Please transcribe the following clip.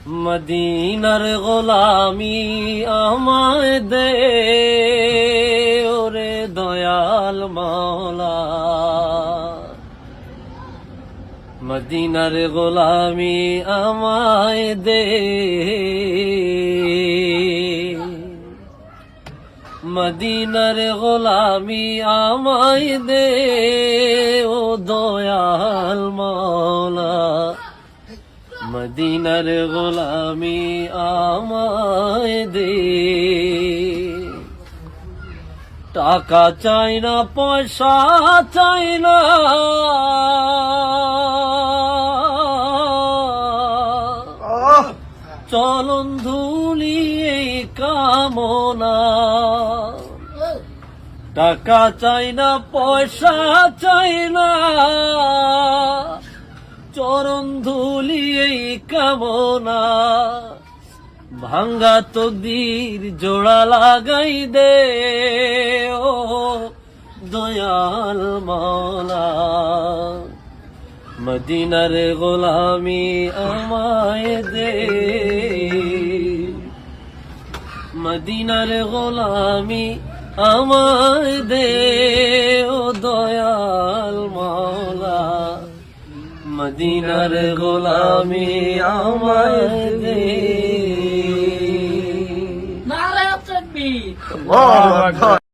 মদিনার গোলামি আমায় দে ওরে দয়াল মাওলা, মদিনার গোলামি আমায় দে, মদিনার গোলামি আমায় দে ও দয়াল মাওলা, মদিনার গোলামি আমায় দে। টাকা চাই না, পয়সা চাই না, চলন ধুলি এই কামনা। টাকা চাই না, পয়সা চাই না, চরণ ধুলি এই কামনা। ভাঙ্গা তকদীর জোড়া লাগাই দে ও দয়াল মাওলা, মদিনার গোলামি আমায় দে, মদিনার গোলামি আমায় দে ও দয়াল মাওলা, মদিনার গোলামি আমায় দে। নারে তাকবীর। আল্লাহু আকবার।